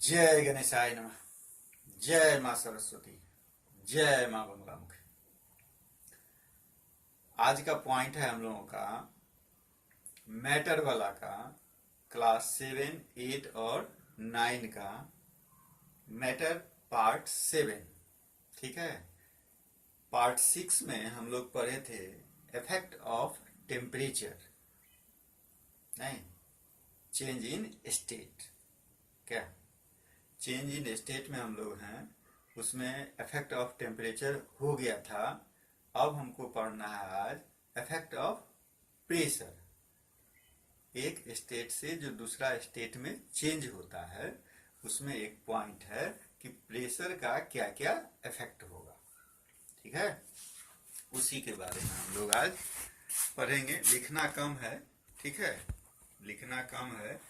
जय गणेशाय नमः। जय माँ सरस्वती। जय माँ बंगलामुखी। आज का पॉइंट है हम लोगों का मैटर वाला का क्लास 7, 8 और 9 का मैटर पार्ट 7। ठीक है। पार्ट 6 में हम लोग पढ़े थे इफेक्ट ऑफ टेम्परेचर, नहीं, चेंज इन स्टेट। क्या चेंज इन स्टेट में हम लोग हैं, उसमें इफेक्ट ऑफ टेम्परेचर हो गया था। अब हमको पढ़ना है आज इफेक्ट ऑफ प्रेशर। एक स्टेट से जो दूसरा स्टेट में चेंज होता है, उसमें एक पॉइंट है कि प्रेशर का क्या क्या इफेक्ट होगा। ठीक है, उसी के बारे में हम लोग आज पढ़ेंगे। लिखना कम है, ठीक है, लिखना कम है,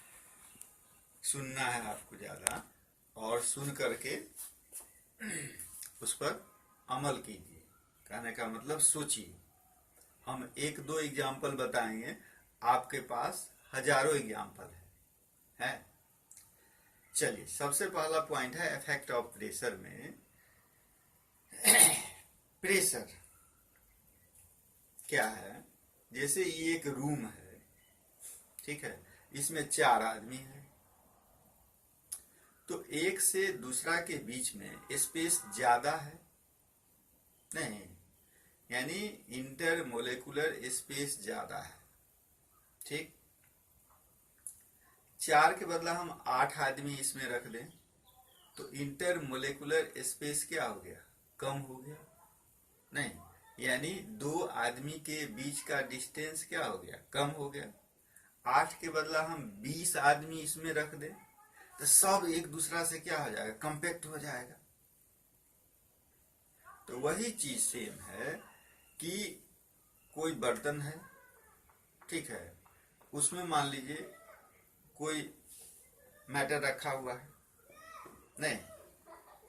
सुनना है आपको ज्यादा, और सुन करके उस पर अमल कीजिए। कहने का मतलब सोचिए। हम एक दो एग्जाम्पल बताएंगे, आपके पास हजारों एग्जाम्पल है। चलिए, सबसे पहला पॉइंट है इफेक्ट ऑफ प्रेशर में। प्रेशर क्या है? जैसे ये एक रूम है, ठीक है, इसमें 4 आदमी हैं, तो एक से दूसरा के बीच में स्पेस ज्यादा है, नहीं, यानी इंटर मोलेकुलर स्पेस ज्यादा है। ठीक, 4 के बदला हम 8 आदमी इसमें रख लें तो इंटर मोलेकुलर स्पेस क्या हो गया? कम हो गया, नहीं, यानी 2 आदमी के बीच का डिस्टेंस क्या हो गया? कम हो गया। 8 के बदला हम 20 आदमी इसमें रख दें तो सब एक दूसरा से क्या हो जाएगा? कंपैक्ट हो जाएगा। तो वही चीज सेम है कि कोई बर्तन है, ठीक है, उसमें मान लीजिए कोई मैटर रखा हुआ है, नहीं,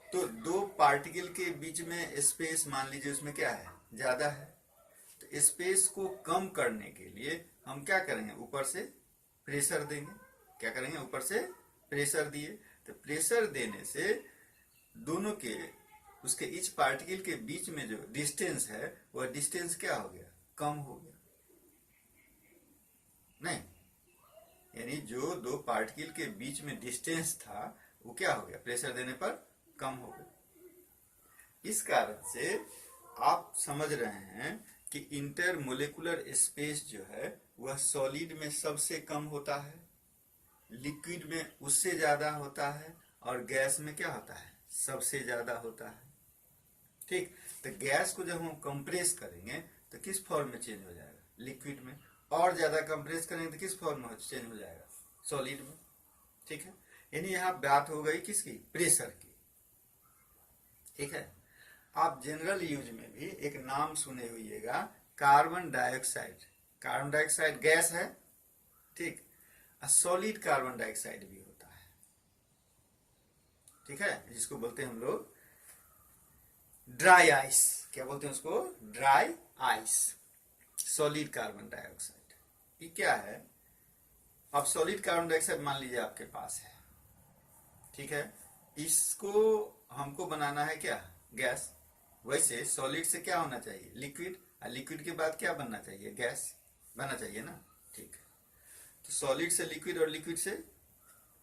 तो 2 पार्टिकल के बीच में स्पेस मान लीजिए उसमें क्या है? ज्यादा है। तो स्पेस को कम करने के लिए हम क्या करेंगे? ऊपर से प्रेशर देंगे। क्या करेंगे? ऊपर से प्रेशर दिए, तो प्रेशर देने से दोनों के, उसके इच पार्टिकल के बीच में जो डिस्टेंस है, वह डिस्टेंस क्या हो गया? कम हो गया, नहीं, यानी जो 2 पार्टिकल के बीच में डिस्टेंस था वो क्या हो गया? प्रेशर देने पर कम हो गया। इस कारण से आप समझ रहे हैं कि इंटर मोलेकुलर स्पेस जो है वह सॉलिड में सबसे कम होता है, लिक्विड में उससे ज्यादा होता है, और गैस में क्या होता है? सबसे ज्यादा होता है। ठीक, तो गैस को जब हम कंप्रेस करेंगे तो किस फॉर्म में चेंज हो जाएगा? लिक्विड में। और ज्यादा कंप्रेस करेंगे तो किस फॉर्म में चेंज हो जाएगा? सॉलिड में। ठीक है, यानी यहाँ बात हो गई किसकी? प्रेशर की। ठीक है, आप जनरल यूज में भी एक नाम सुने होइएगा, carbon dioxide. Carbon dioxide gas है, ठीक, सॉलिड कार्बन डाइऑक्साइड भी होता है, ठीक है, जिसको बोलते हैं हम लोग ड्राई आइस। क्या बोलते हैं उसको? Dry ice. Solid carbon dioxide ये क्या है? अब सॉलिड कार्बन डाइऑक्साइड मान लीजिए आपके पास है, ठीक है, इसको हमको बनाना है क्या? गैस। वैसे सॉलिड से क्या होना चाहिए? लिक्विड, और लिक्विड के बाद क्या बनना चाहिए? गैस बनना चाहिए ना। ठीक है, तो सॉलिड से लिक्विड और लिक्विड से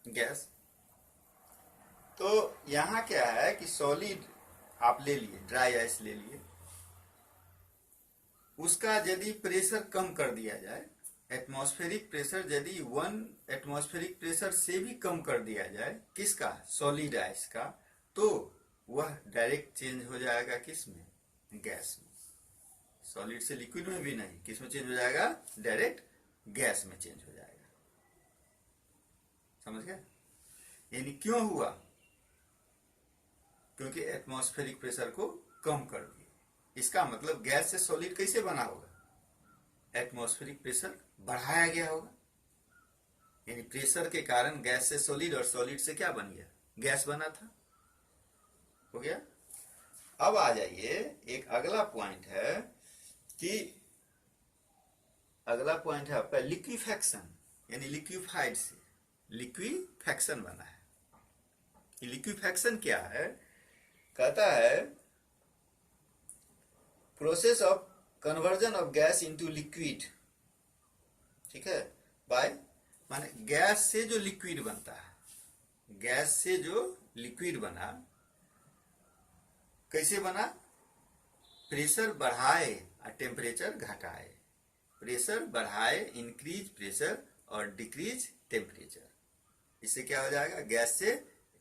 गैस। तो यहां क्या है कि सॉलिड आप ले लिए, ड्राई आइस ले लिए, उसका यदि प्रेशर कम कर दिया जाए, एटमॉस्फेरिक प्रेशर यदि 1 एटमॉस्फेरिक प्रेशर से भी कम कर दिया जाए, किसका? सॉलिड आइस का, तो वह डायरेक्ट चेंज हो जाएगा किस में? गैस में। सॉलिड से लिक्विड में भी नहीं, किस में चेंज हो जाएगा? डायरेक्ट गैस में चेंज हो जाएगा। समझ गए? यानी क्यों हुआ? क्योंकि एटमॉस्फेरिक प्रेशर को कम कर दिया। इसका मतलब गैस से सॉलिड कैसे बना होगा? एटमॉस्फेरिक प्रेशर बढ़ाया गया होगा, यानी प्रेशर के कारण गैस से सॉलिड और सॉलिड से क्या बन गया? गैस बना था। हो गया। अब आ जाइए, एक अगला पॉइंट है कि अगला पॉइंट है आपका लिक्विफैक्शन, यानी लिक्विफाइड से लिक्विफैक्शन बना है। लिक्विफैक्शन क्या है? कहता है process of conversion of gas into liquid, ठीक है, बाय, माने गैस से जो लिक्विड बनता है, गैस से जो लिक्विड बना, कैसे बना? प्रेशर बढ़ाए और टेम्परेचर घटाए, प्रेशर बढ़ाए, इंक्रीज प्रेशर और डिक्रीज टेम्परेचर, इससे क्या हो जाएगा? गैस से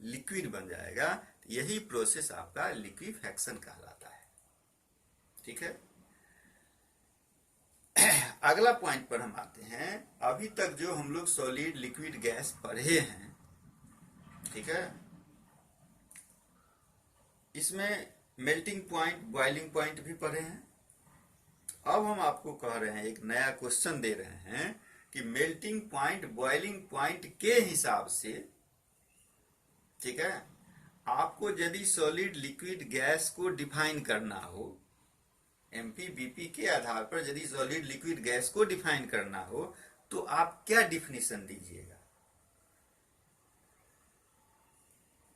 लिक्विड बन जाएगा। यही प्रोसेस आपका लिक्विफैक्शन कहलाता है, ठीक है। अगला पॉइंट पर हम आते हैं। अभी तक जो हम लोग सॉलिड लिक्विड गैस पढ़े हैं, ठीक है, इसमें मेल्टिंग पॉइंट, बॉइलिंग पॉइंट भी पढ़े हैं। अब हम आपको कह रहे हैं, एक नया क्वेश्चन दे रहे हैं कि मेल्टिंग पॉइंट, बॉइलिंग पॉइंट के हिसाब से, ठीक है, आपको यदि सॉलिड लिक्विड गैस को डिफाइन करना हो, एमपी बीपी के आधार पर यदि सॉलिड लिक्विड गैस को डिफाइन करना हो, तो आप क्या डिफिनेशन दीजिएगा?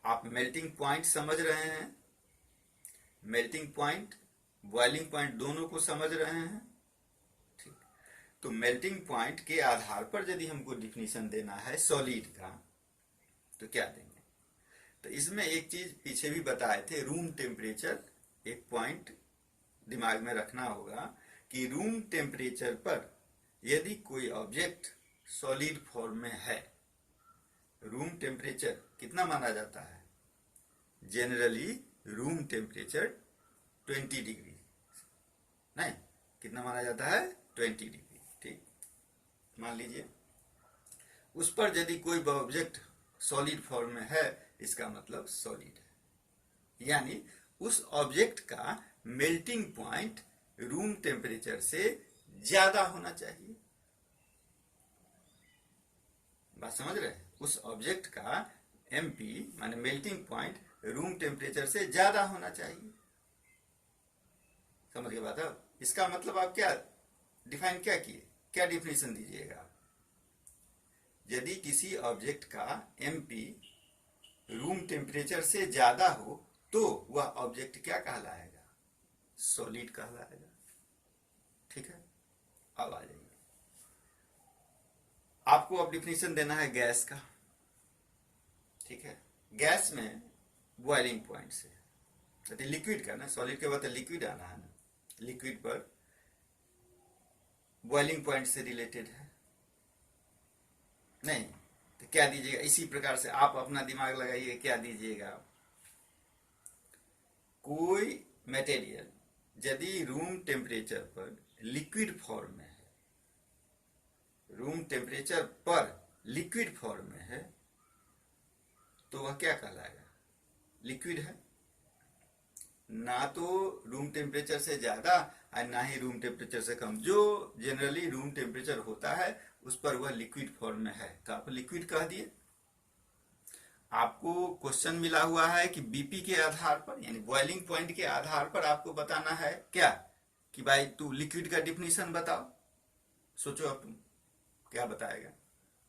आप मेल्टिंग पॉइंट समझ रहे हैं, मेल्टिंग पॉइंट, बॉइलिंग पॉइंट दोनों को समझ रहे हैं, ठीक। तो मेल्टिंग पॉइंट के आधार पर यदि हमको डिफिनेशन देना है सॉलिड का, तो क्या देंगे? तो इसमें एक चीज पीछे भी बताए थे, रूम टेम्परेचर। एक पॉइंट दिमाग में रखना होगा कि रूम टेम्परेचर पर यदि कोई ऑब्जेक्ट सॉलिड फॉर्म में है, रूम टेम्परेचर कितना माना जाता है? जनरली रूम टेम्परेचर 20 डिग्री, नहीं, कितना माना जाता है? 20 डिग्री, ठीक। मान लीजिए उस पर यदि कोई ऑब्जेक्ट सॉलिड फॉर्म में है, इसका मतलब सॉलिड है, यानी उस ऑब्जेक्ट का मेल्टिंग पॉइंट रूम टेम्परेचर से ज्यादा होना चाहिए। बात समझ रहे हैं? उस ऑब्जेक्ट का एमपी माने मेल्टिंग पॉइंट रूम टेम्परेचर से ज्यादा होना चाहिए। समझ गए बात? अब इसका मतलब आप क्या डिफाइन क्या किए, क्या डिफिनेशन दीजिएगा? यदि किसी ऑब्जेक्ट का एमपी रूम टेम्परेचर से ज्यादा हो, तो वह ऑब्जेक्ट क्या कहलाएगा? सॉलिड कहलाएगा, ठीक है। अब आ जाइए, आपको अब डिफिनेशन देना है गैस का, ठीक है। गैस में बॉइलिंग पॉइंट से, तो लिक्विड का ना, सॉलिड के बाद लिक्विड आना है ना, लिक्विड पर बॉइलिंग पॉइंट से रिलेटेड है, नहीं तो क्या दीजिएगा? इसी प्रकार से आप अपना दिमाग लगाइए, क्या दीजिएगा? कोई मटेरियल यदि रूम टेम्परेचर पर लिक्विड फॉर्म में है, रूम टेम्परेचर पर लिक्विड फॉर्म में है, तो वह क्या कहलाएगा? लिक्विड है। ना तो रूम टेम्परेचर से ज्यादा और ना ही रूम टेम्परेचर से कम, जो जनरली रूम टेम्परेचर होता है उस पर वह लिक्विड फॉर्म में है, तो आप लिक्विड कह दिए। आपको क्वेश्चन मिला हुआ है कि बीपी के आधार पर, यानी बॉइलिंग पॉइंट के आधार पर आपको बताना है क्या, कि भाई तू लिक्विड का डिफिनीशन बताओ। सोचो अब तुम क्या बताएगा,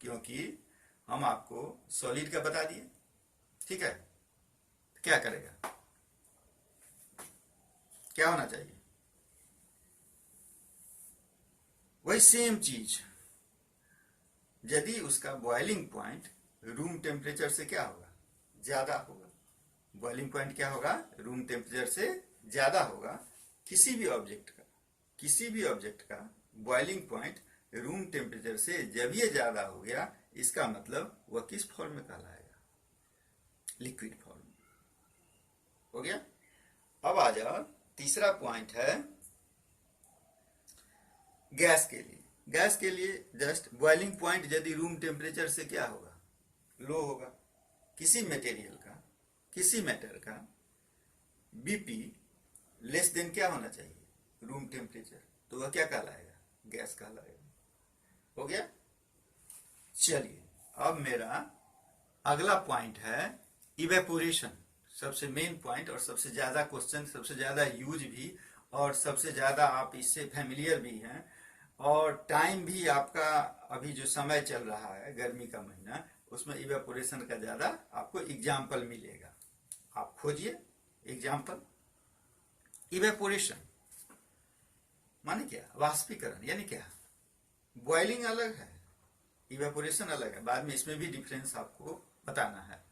क्योंकि हम आपको सॉलिड का बता दिए, ठीक है। क्या करेगा, क्या होना चाहिए? वही सेम चीज, यदि उसका बॉइलिंग पॉइंट रूम टेम्परेचर से क्या होगा? ज्यादा होगा। बॉइलिंग पॉइंट क्या होगा? रूम टेम्परेचर से ज्यादा होगा। किसी भी ऑब्जेक्ट का, किसी भी ऑब्जेक्ट का बॉइलिंग पॉइंट रूम टेम्परेचर से जब ये ज्यादा हो गया, इसका मतलब वह किस फॉर्म में कहलाएगा? Liquid form. हो गया। अब आ जाओ, तीसरा पॉइंट है गैस के लिए। गैस के लिए जस्ट बॉइलिंग पॉइंट यदि रूम टेम्परेचर से क्या होगा? लो होगा। किसी मटेरियल का, किसी मैटर का बीपी लेस देन क्या होना चाहिए? रूम टेम्परेचर, तो वह क्या कहलाएगा? गैस कहलाएगा। हो गया। चलिए, अब मेरा अगला पॉइंट है इवेपोरेशन। सबसे मेन पॉइंट और सबसे ज्यादा क्वेश्चन, सबसे ज्यादा यूज भी, और सबसे ज्यादा आप इससे फैमिलियर भी हैं, और टाइम भी आपका अभी जो समय चल रहा है गर्मी का महीना, उसमें इवेपोरेशन का ज्यादा आपको एग्जाम्पल मिलेगा। आप खोजिए एग्जाम्पल। इवेपोरेशन माने क्या? वाष्पीकरण यानी क्या? बॉइलिंग अलग है, इवेपोरेशन अलग है, बाद में इसमें भी डिफरेंस आपको बताना है।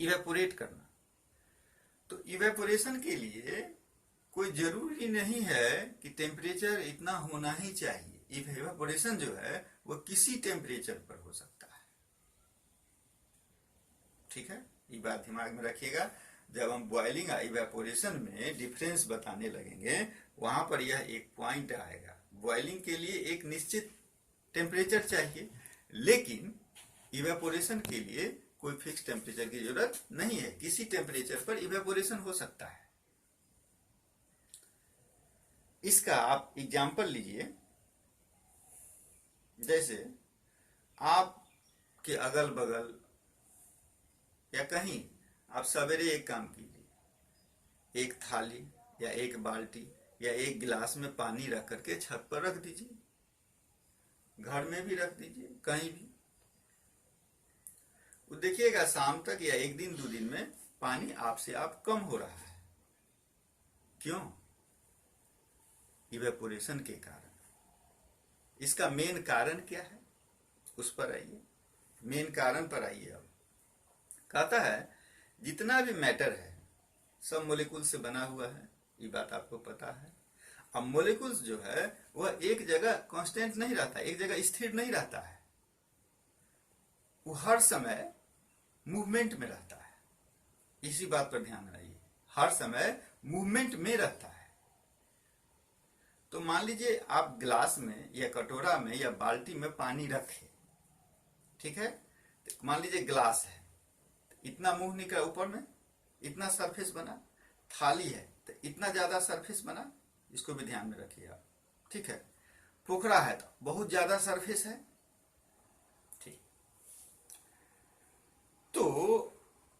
इवेपोरेट करना, तो इवेपोरेशन के लिए कोई जरूरी नहीं है कि टेम्परेचर इतना होना ही चाहिए। इवेपोरेशन जो है वो किसी टेम्परेचर पर हो सकता है। ठीक है, ये बात दिमाग में रखिएगा। जब हम बॉइलिंग और इवेपोरेशन में डिफरेंस बताने लगेंगे, वहां पर यह एक पॉइंट आएगा। बॉइलिंग के लिए एक निश्चित टेम्परेचर चाहिए, लेकिन इवेपोरेशन के लिए कोई फिक्स टेम्परेचर की जरूरत नहीं है। किसी टेम्परेचर पर इवेपोरेशन हो सकता है। इसका आप एग्जाम्पल लीजिए। जैसे आपके अगल बगल या कहीं आप सवेरे एक काम कीजिए, एक थाली या एक बाल्टी या एक गिलास में पानी रख करके छत पर रख दीजिए, घर में भी रख दीजिए, कहीं भी। वो देखिएगा शाम तक या एक दिन दो दिन में पानी आपसे आप कम हो रहा है। क्यों? इवेपोरेशन के कारण। इसका मेन कारण क्या है, उस पर आइए। मेन कारण पर आइए। अब कहता है जितना भी मैटर है सब मोलिकुल से बना हुआ है, ये बात आपको पता है। अब मोलिकुल्स जो है वह एक जगह कांस्टेंट नहीं रहता, एक जगह स्थिर नहीं रहता है, वो हर समय मूवमेंट में रहता है। इसी बात पर ध्यान रखिए, हर समय मूवमेंट में रहता है। तो मान लीजिए आप ग्लास में या कटोरा में या बाल्टी में पानी रखे, ठीक है? तो मान लीजिए ग्लास है, इतना मुंह निकला ऊपर में, इतना सरफेस बना। थाली है तो इतना ज्यादा सरफेस बना, इसको भी ध्यान में रखिए आप। ठीक है, पोखरा है तो बहुत ज्यादा सरफेस है। ठीक, तो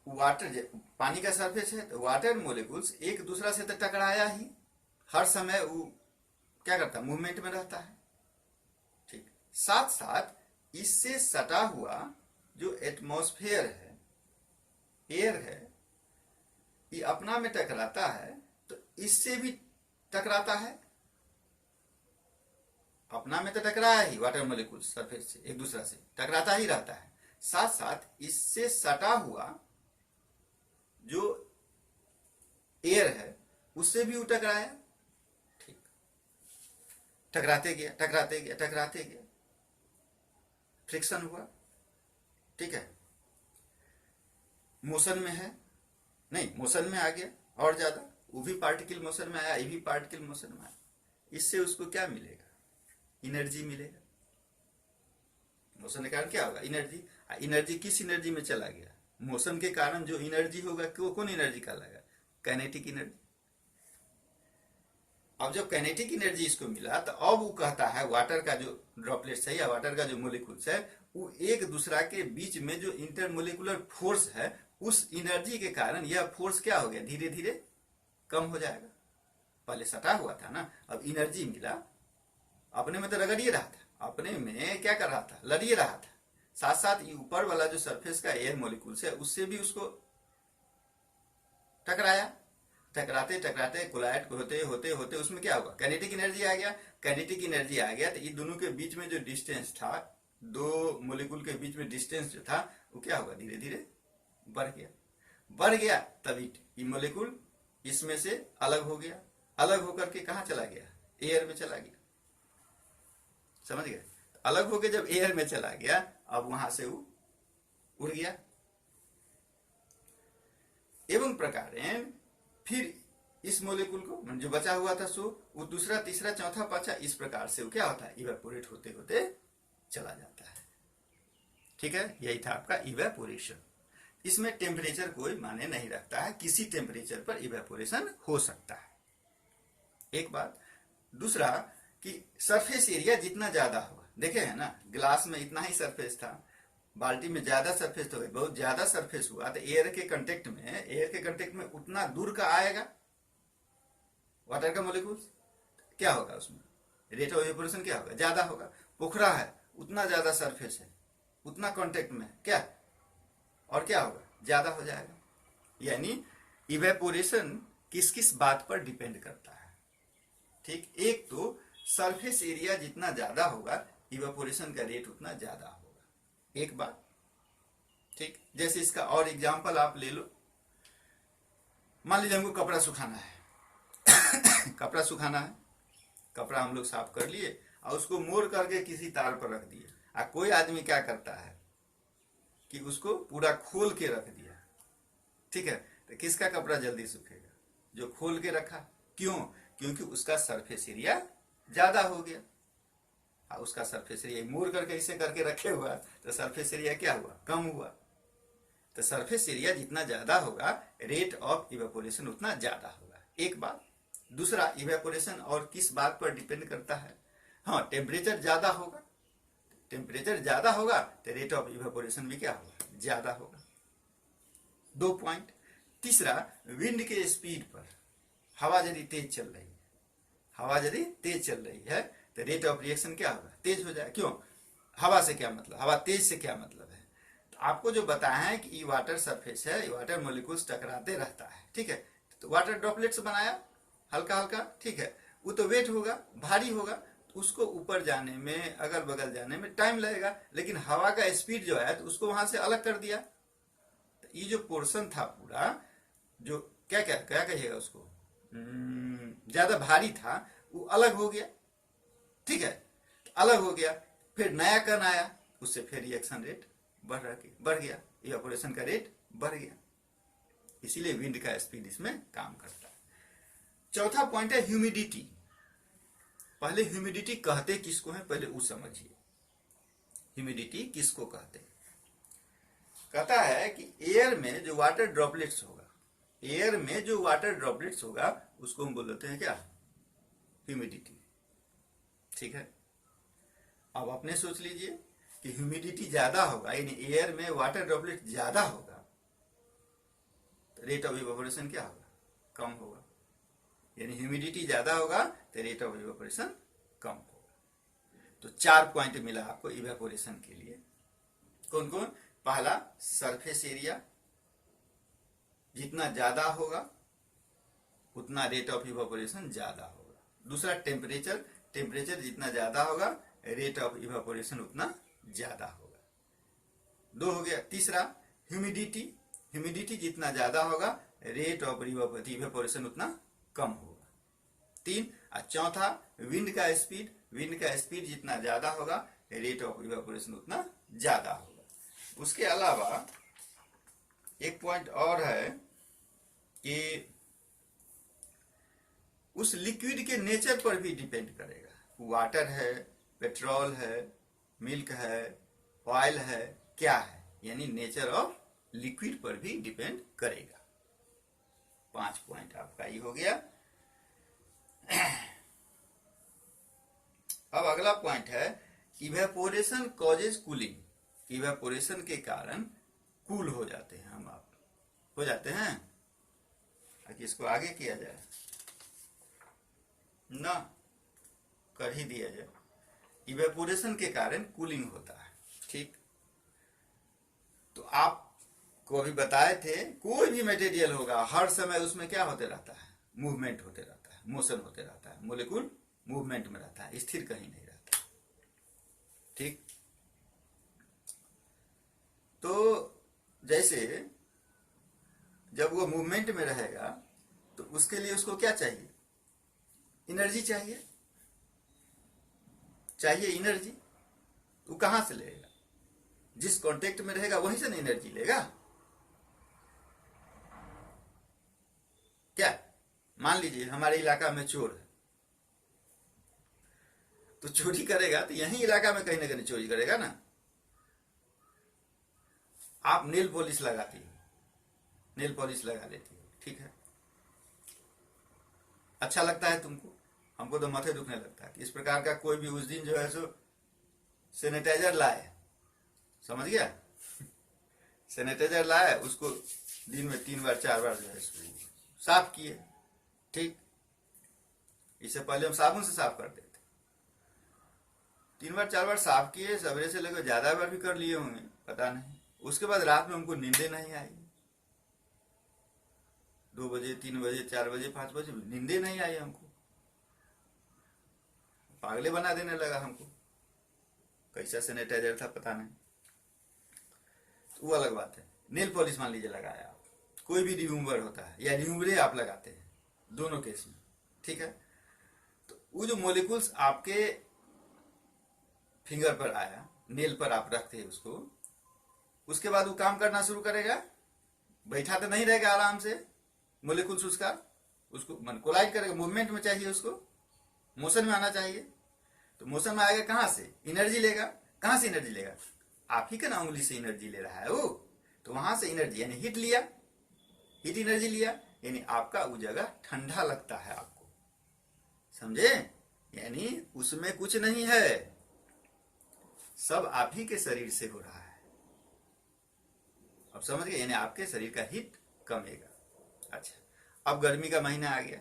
वाटर, पानी का सरफेस है तो वाटर मोलिकुल्स एक दूसरा से तो टकराया ही, हर समय वो क्या करता है, मूवमेंट में रहता है। ठीक, साथ साथ इससे सटा हुआ जो एटमॉस्फेयर है, एयर है, ये अपना में टकराता है तो इससे भी टकराता है। अपना में तो टकराया ही, वाटर मोलिकुल सरफेस से एक दूसरा से टकराता ही रहता है। साथ साथ इससे सटा हुआ जो एयर है उससे भी वो टकराया। ठीक, टकराते गया टकराते गया टकराते गया, फ्रिक्शन हुआ। ठीक है, मोशन में है, नहीं मोशन में आ गया और ज्यादा, वो भी पार्टिकल मोशन में आया, ये भी पार्टिकल मोशन में आया। इससे उसको क्या मिलेगा, एनर्जी मिलेगा। मोशन के कारण क्या होगा, एनर्जी। एनर्जी किस एनर्जी में चला गया, मोशन के कारण जो एनर्जी होगा कौन एनर्जी कहलाएगा, काइनेटिक एनर्जी। अब जब काइनेटिक एनर्जी इसको मिला तो अब वो कहता है वाटर का जो ड्रॉपलेट्स है या वाटर का जो मोलिकुल्स है वो एक दूसरा के बीच में जो इंटरमोलिकुलर फोर्स है, उस एनर्जी के कारण यह फोर्स क्या हो गया, धीरे धीरे कम हो जाएगा। पहले सटा हुआ था ना, अब एनर्जी मिला, अपने में तो रगड़िए रहा था, अपने में क्या कर रहा था, लड़िए रहा था। साथ साथ ये ऊपर वाला जो सरफेस का एयर मोलिकुल्स है उससे भी उसको टकराया। टकराते टकराते कोलाइड होते होते होते उसमें क्या होगा, काइनेटिक एनर्जी आ गया। काइनेटिक एनर्जी आ गया तो ये दोनों के बीच में जो डिस्टेंस था, दो मोलिकुल के बीच में डिस्टेंस जो था वो क्या होगा, धीरे धीरे बढ़ गया। बढ़ गया तभी ये मोलिकुल इसमें से अलग हो गया। अलग होकर के कहाँ चला गया, एयर में चला गया। समझ गए? अलग होकर जब एयर में चला गया, अब वहां से वो उड़ गया। एवं प्रकार फिर इस मोलिकुल को जो बचा हुआ था सो वो दूसरा तीसरा चौथा पांचवा इस प्रकार से वो क्या होता है, इवेपोरेट होते होते चला जाता है। ठीक है, यही था आपका इवेपोरेशन। इसमें टेम्परेचर कोई माने नहीं रखता है, किसी टेम्परेचर पर इवेपोरेशन हो सकता है। एक बात। दूसरा कि सरफेस एरिया जितना ज्यादा हुआ, देखे है ना, ग्लास में इतना ही सरफेस था, बाल्टी में ज्यादा सरफेस तो बहुत ज्यादा सरफेस हुआ तो एयर के कांटेक्ट में उतना दूर का आएगा वाटर का मोलिकुल, क्या होगा उसमें, रेट ऑफ इवेपोरेशन क्या होगा, ज्यादा होगा। पोखरा है, उतना ज्यादा सरफेस है, उतना कांटेक्ट में क्या, और क्या होगा, ज्यादा हो जाएगा। यानी इवेपोरेशन किस किस बात पर डिपेंड करता है, ठीक। एक तो सरफेस एरिया जितना ज्यादा होगा इवेपोरेशन का रेट उतना ज्यादा होगा, एक बात, ठीक। जैसे इसका और एग्जांपल आप ले लो, मान लीजिए हमको कपड़ा सुखाना है कपड़ा सुखाना है, कपड़ा हम लोग साफ कर लिए और उसको मोड़ करके किसी तार पर रख दिए, और कोई आदमी क्या करता है कि उसको पूरा खोल के रख दिया, ठीक है, तो किसका कपड़ा जल्दी सूखेगा, जो खोल के रखा। क्यों, क्योंकि उसका सरफेस एरिया ज्यादा हो गया, और उसका सरफेस एरिया मोड़ करके इसे करके रखे हुआ तो सरफेस एरिया क्या हुआ, कम हुआ। तो सरफेस एरिया जितना ज्यादा होगा रेट ऑफ इवेपोरेशन उतना ज्यादा होगा, एक बात। दूसरा, इवेपोरेशन और किस बात पर डिपेंड करता है, हाँ, टेम्परेचर ज्यादा होगा, टेम्परेचर ज्यादा होगा तो रेट ऑफ इवेपोरेशन भी क्या होगा, ज्यादा होगा। 2 पॉइंट। तीसरा, विंड के स्पीड पर, हवा यदि तेज चल रही है, हवा यदि तेज चल रही है तो रेट ऑफ रिएक्शन क्या होगा, तेज हो जाए। क्यों, हवा से क्या मतलब, हवा तेज से क्या मतलब है, तो आपको जो बताया है कि ये वाटर सरफेस है, ये वाटर मोलिकुल्स टकराते रहता है, ठीक है, तो वाटर ड्रॉपलेट्स बनाया हल्का हल्का, ठीक है, वो तो वेट होगा, भारी होगा, उसको ऊपर जाने में, अगल बगल जाने में टाइम लगेगा, लेकिन हवा का स्पीड जो है तो उसको वहां से अलग कर दिया, तो ये जो पोर्शन था पूरा, जो क्या क्या क्या कहिएगा उसको, ज्यादा भारी था, वो अलग हो गया, ठीक है, अलग हो गया, फिर नया कण आया, उससे फिर रिएक्शन रेट बढ़ गया, इवेपोरेशन का रेट बढ़ गया, इसीलिए विंड का स्पीड इसमें काम करता है। चौथा पॉइंट है ह्यूमिडिटी। पहले ह्यूमिडिटी कहते किसको है, पहले वो समझिए, ह्यूमिडिटी किसको कहते हैं। कहता है कि एयर में जो वाटर ड्रॉपलेट्स होगा, एयर में जो वाटर ड्रॉपलेट्स होगा उसको हम बोलते हैं क्या, ह्यूमिडिटी, ठीक है। अब आपने सोच लीजिए कि ह्यूमिडिटी ज्यादा होगा, यानी एयर में वाटर ड्रॉपलेट ज्यादा होगा, तो रेट ऑफ इवेपोरेशन क्या होगा, कम होगा। यानी ह्यूमिडिटी ज्यादा होगा तो रेट ऑफ इवेपोरेशन कम होगा। तो 4 पॉइंट मिला आपको इवेपोरेशन के लिए, कौन कौन। पहला, सरफेस एरिया जितना ज्यादा होगा उतना रेट ऑफ इवेपोरेशन ज्यादा होगा। दूसरा, टेम्परेचर, टेम्परेचर जितना ज्यादा होगा रेट ऑफ इवेपोरेशन उतना ज्यादा होगा। 2 हो गया। तीसरा, ह्यूमिडिटी, ह्यूमिडिटी जितना ज्यादा होगा रेट ऑफ इवेपोरेशन उतना कम होगा। 3, और चौथा, विंड का स्पीड, विंड का स्पीड जितना ज्यादा होगा रेट ऑफ इवेपोरेशन उतना ज्यादा होगा। उसके अलावा एक पॉइंट और है कि उस लिक्विड के नेचर पर भी डिपेंड करेगा, वाटर है, पेट्रोल है, मिल्क है, ऑयल है, क्या है, यानी नेचर ऑफ लिक्विड पर भी डिपेंड करेगा। 5 पॉइंट आपका ये हो गया। अब अगला पॉइंट है इवेपोरेशन कॉजेज कूलिंग। इवेपोरेशन के कारण कूल हो जाते हैं हम, आप हो जाते हैं, ताकि इसको आगे किया जाए ना, कर ही दिया जाए। इवेपोरेशन के कारण कूलिंग होता है, ठीक। तो आपको अभी बताए थे कोई भी मटेरियल होगा हर समय उसमें क्या होते रहता है, मूवमेंट होते रहता है, मोशन होते रहता है, मोलिक्यूल मूवमेंट में रहता है, स्थिर कहीं नहीं रहता, ठीक। तो जैसे जब वो मूवमेंट में रहेगा तो उसके लिए उसको क्या चाहिए, एनर्जी चाहिए, चाहिए एनर्जी। वो कहां से लेगा, जिस कांटेक्ट में रहेगा वहीं से ना एनर्जी लेगा। क्या, मान लीजिए हमारे इलाका में चोर है, तो चोरी करेगा तो यही इलाका में कहीं ना कहीं चोरी करेगा ना। आप नेल पॉलिश लगाती हो, नेल पॉलिश लगा लेती हो, ठीक है, अच्छा लगता है तुमको, हमको तो माथे दुखने लगता है। इस प्रकार का कोई भी उस दिन जो है सो सैनिटाइजर लाए, समझ गया, सैनिटाइजर लाए, उसको दिन में 3 बार 4 बार जो है साफ किए, ठीक। इससे पहले हम साबुन से साफ करते थे, 3 बार 4 बार साफ किए, सवेरे से लेकर ज्यादा बार भी कर लिए होंगे, पता नहीं। उसके बाद रात में हमको नींदे नहीं आई, 2 बजे 3 बजे 4 बजे 5 बजे नींदे नहीं आई हमको, पागले बना देने लगा हमको। कैसा सैनिटाइजर था पता नहीं, तो वो अलग बात है। नेल पॉलिश मान लीजिए लगाया आप, कोई भी रिमूवर होता है या रिमूवरे आप लगाते हैं, दोनों केस में, ठीक है। तो वो जो मोलिकुल्स आपके फिंगर पर आया, नेल पर आप रखते हैं उसको, उसके बाद वो काम करना शुरू करेगा, बैठा तो नहीं रहेगा आराम से, मोलिकुल्स उसको मन कोलाइड करेगा, मूवमेंट में चाहिए उसको, मोशन में आना चाहिए। तो मोशन में आएगा कहां से, एनर्जी लेगा। कहां से एनर्जी लेगा, आप ही का ना उंगली से एनर्जी ले रहा है वो, तो वहां से एनर्जी यानी हीट लिया, हीट एनर्जी लिया, यानी आपका वो जगह ठंडा लगता है आपको, समझे। यानी उसमें कुछ नहीं है, सब आप ही के शरीर से हो रहा है। अब समझ गए, यानी आपके शरीर का हीट कमेगा। अच्छा, अब गर्मी का महीना आ गया,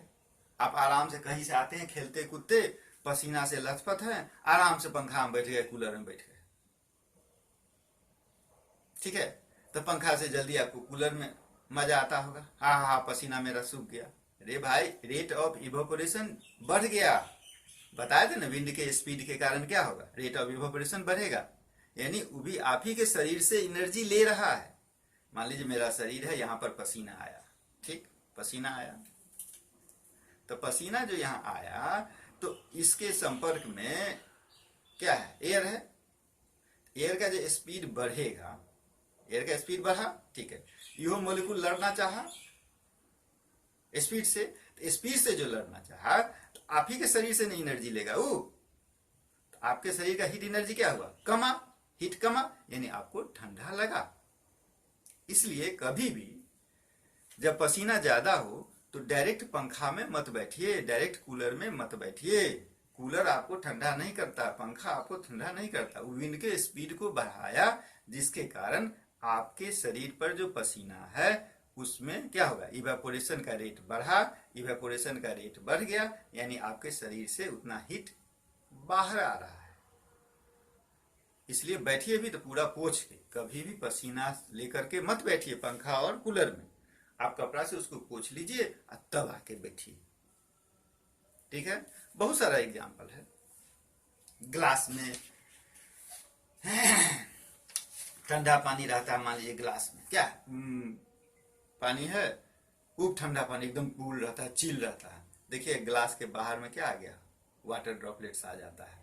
आप आराम से कहीं से आते हैं खेलते कूदते, पसीना से लथपथ है, आराम से पंखा में बैठ गए, कूलर में बैठ गए, ठीक है। तो पंखा से जल्दी आपको कूलर में मजा आता होगा, हाँ हाँ पसीना मेरा सूख गया। अरे भाई, रेट ऑफ इवोपोरेशन बढ़ गया, बताए थे ना, विंड के स्पीड के कारण क्या होगा, रेट ऑफ इवोपोरेशन बढ़ेगा। यानी वो भी आप ही के शरीर से एनर्जी ले रहा है। मान लीजिए मेरा शरीर है, यहां पर पसीना आया, ठीक, पसीना आया, तो पसीना जो यहां आया, तो इसके संपर्क में क्या है, एयर है। एयर का जो स्पीड बढ़ेगा, एयर का स्पीड बढ़ा, ठीक है, यो मोलिकुल लड़ना चाहा स्पीड से, तो स्पीड से जो लड़ना चाहा, तो आप ही के शरीर से नहीं एनर्जी लेगा वो, तो आपके शरीर का हीट एनर्जी क्या हुआ, कमा, हीट कमा, यानी आपको ठंडा लगा। इसलिए कभी भी जब पसीना ज्यादा हो तो डायरेक्ट पंखा में मत बैठिए, डायरेक्ट कूलर में मत बैठिए। कूलर आपको ठंडा नहीं करता, पंखा आपको ठंडा नहीं करता। विंड के स्पीड को बढ़ाया, जिसके कारण आपके शरीर पर जो पसीना है उसमें क्या होगा, इवेपोरेशन का रेट बढ़ा, इवेपोरेशन का रेट बढ़ गया, यानी आपके शरीर से उतना हीट बाहर आ रहा है। इसलिए बैठिए भी तो पूरा पोंछ के, कभी भी पसीना लेकर के मत बैठिए पंखा और कूलर में, आप कपड़ा से उसको पोंछ लीजिए और तब आके बैठिए, ठीक है। बहुत सारा एग्जाम्पल है। ग्लास में ठंडा पानी रहता है, मान लीजिए ग्लास में क्या पानी है, खूब ठंडा पानी, एकदम कूल रहता है, चिल रहता है। देखिए ग्लास के बाहर में क्या आ गया, वाटर ड्रॉपलेट्स आ जाता है।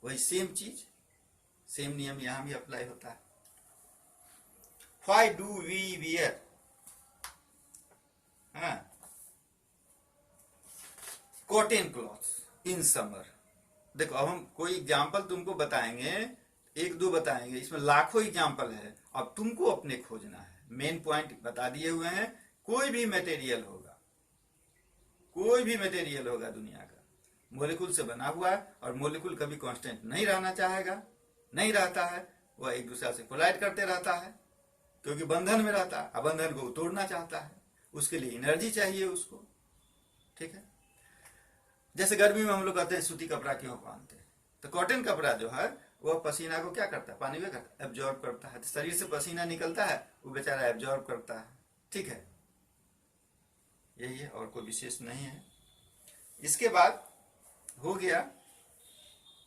वही सेम चीज, सेम नियम यहां भी अप्लाई होता है। Why do we wear cotton clothes in summer. देखो अब हम कोई एग्जाम्पल तुमको बताएंगे, एक दो बताएंगे, इसमें लाखों एग्जाम्पल है, अब तुमको अपने खोजना है। मेन पॉइंट बता दिए हुए हैं, कोई भी मटेरियल होगा, कोई भी मटेरियल होगा दुनिया का, मोलिकुल से बना हुआ है, और मोलिकुल कभी कांस्टेंट नहीं रहना चाहेगा, नहीं रहता है, वह एक दूसरे से कोलाइड करते रहता है, क्योंकि बंधन में रहता है, बंधन को तोड़ना चाहता है, उसके लिए एनर्जी चाहिए उसको, ठीक है। जैसे गर्मी में हम लोग कहते हैं सूती कपड़ा क्यों पहनते हैं, तो कॉटन कपड़ा जो है वह पसीना को क्या करता है, पानी में करता है, एब्जॉर्ब करता है, तो शरीर से पसीना निकलता है, वो बेचारा एब्जॉर्ब करता है, ठीक है। यही है, और कोई विशेष नहीं है। इसके बाद हो गया,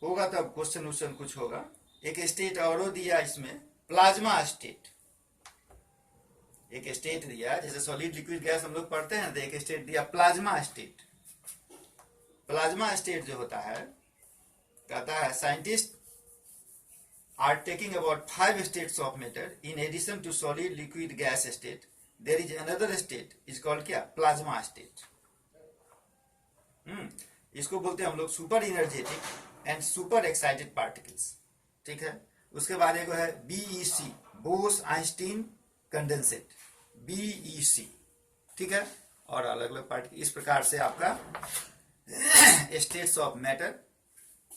होगा तब क्वेश्चन वोश्चन कुछ होगा। एक स्टेट और दिया इसमें, प्लाज्मा स्टेट, एक स्टेट दिया, जैसे सॉलिड लिक्विड गैस हम लोग पढ़ते हैं, तो एक स्टेट दिया प्लाज्मा स्टेट। प्लाज्मा स्टेट जो होता है, कहता है scientist are taking about 5 states of matter in addition to solid liquid gas state, there is another state is called क्या, प्लाज्मा स्टेट। इसको बोलते हैं हम लोग super energetic and super excited particles, ठीक है। उसके बाद एक है BEC, Bose Einstein condensate, BEC, ठीक है। और अलग अलग पार्टिकल, इस प्रकार से आपका स्टेट्स ऑफ मैटर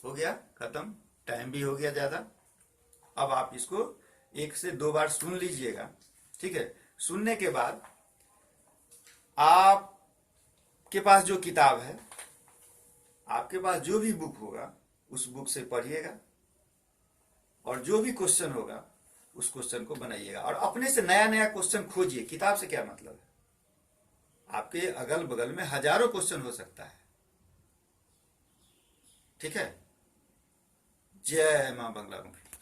हो गया खत्म, टाइम भी हो गया ज्यादा। अब आप इसको 1 से 2 बार सुन लीजिएगा, ठीक है। सुनने के बाद आपके पास जो किताब है, आपके पास जो भी बुक होगा, उस बुक से पढ़िएगा और जो भी क्वेश्चन होगा उस क्वेश्चन को बनाइएगा और अपने से नया नया क्वेश्चन खोजिए। किताब से क्या मतलब है, आपके अगल बगल में हजारों क्वेश्चन हो सकता है। ठीक है। जय मां बंगला मुखी।